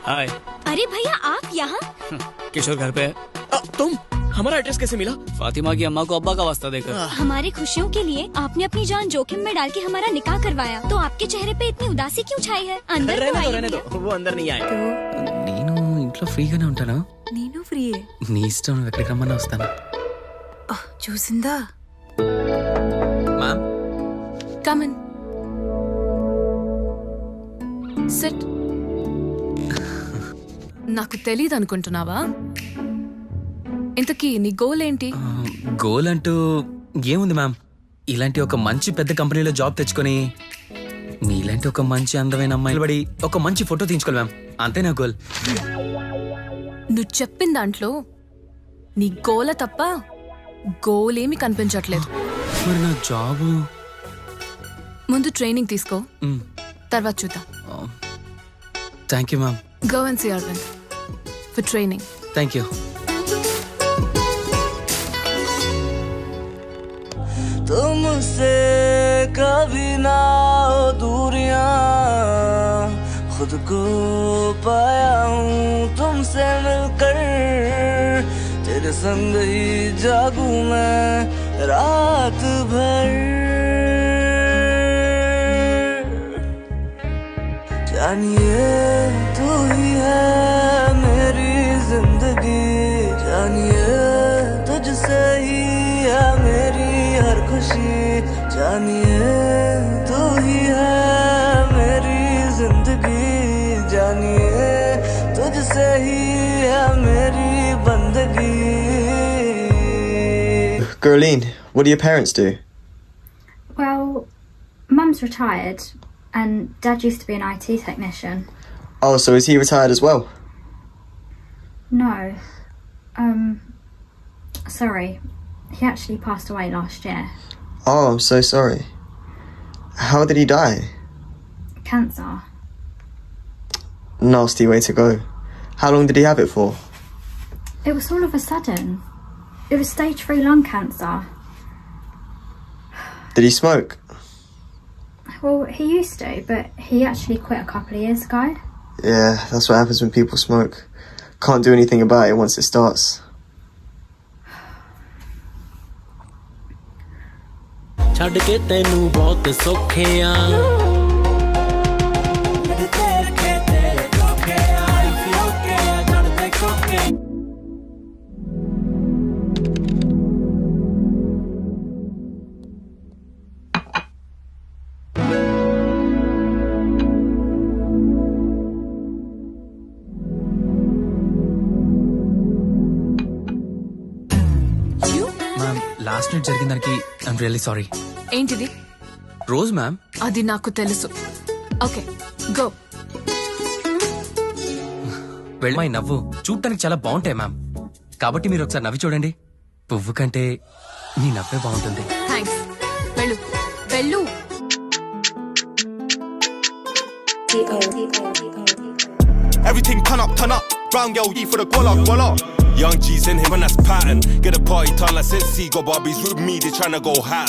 हाय। अरे भैया आप यहाँ? किशोर घर पे है। तुम हमारा एड्रेस कैसे मिला? फातिमा की अम्मा को अब्बा का वास्ता देकर। हमारी खुशियों के लिए आपने अपनी जान जोखिम में डाल के हमारा निकाह करवाया, तो आपके चेहरे पे इतनी उदासी क्यों छाई है? अंदर रहने दो, वो अंदर नहीं आए। నేను ఇంట్లో ఫ్రీగానే ఉంటాను. నేను ఫ్రీయే. నీ ఇష్టం, నువ్వు ఎక్కడికి రమ్మన్నా వస్తాను. చూసిందా? Ma'am come in. సిట్. నాకు తెలీదు అనుకుంటున్నావా? ఇంతకీ నీ గోల్ ఏంటి? గోల్ అంటూ ఏముంది మ్యామ్, ఇలాంటి ఒక మంచి పెద్ద కంపెనీలో జాబ్ తెచ్చుకొని మీలాంటి ఒక మంచి అందమైన అమ్మాయిలు పడి ఒక మంచి ఫోటో తీయించుకోవాలి మ్యామ్, అంతే నా గోల్. నువ్వు చెప్పిన దాంట్లో నీ గోల తప్ప గోల్ ఏమీ కనిపించట్లేదు. మరి నా జాబు? ముందు ట్రైనింగ్ తీసుకో, తర్వాత చూద్దాం. Thank you ma'am. Go and see Arvind for training. Thank you. तुमसे कभी ना हो दूरियां, खुद को पाया हूँ तुमसे मिलकर, तेरे संग ही जागूं मैं रात भर, जानिए तू ही है मेरी जिंदगी, जानिए तुझसे ही है मेरी हर खुशी, जानिए तू ही है मेरी जिंदगी, जानिए तुझसे ही है मेरी बंदगी. Gerline, what do your parents do? Well, Mum's retired and Dad used to be an IT technician. Oh, so is he retired as well? No. Sorry. He actually passed away last year. Oh, I'm so sorry. How did he die? Cancer. Nasty way to go. How long did he have it for? It was all of a sudden. It was stage 3 lung cancer. Did he smoke? Well, he used to, but he actually quit a couple of years ago. Yeah, that's what happens when people smoke. Can't do anything about it once it starts. ਛੱਡ ਕੇ ਤੈਨੂੰ ਬਹੁਤ ਸੌਖੇ ਆ, ma'am last night జరిగిన దానికి I'm really sorry. ఏంటిది? Rose ma'am. అది నాకు తెలుసు. Okay go. వెళ్ళి నవ్వు చూడటానికి చాలా బాగుంటాయి మ్యామ్, కాబట్టి మీరు ఒకసారి నవ్వి చూడండి. పువ్వు కంటే నీ నవ్వే బాగుంటుంది. థ్యాంక్స్. వెళ్ళు వెళ్ళు. Everything turn up, brown girl E for the guala. Young G's in here and that's pattern. Get a party turn like Sensi, got Barbies with me, they tryna go high.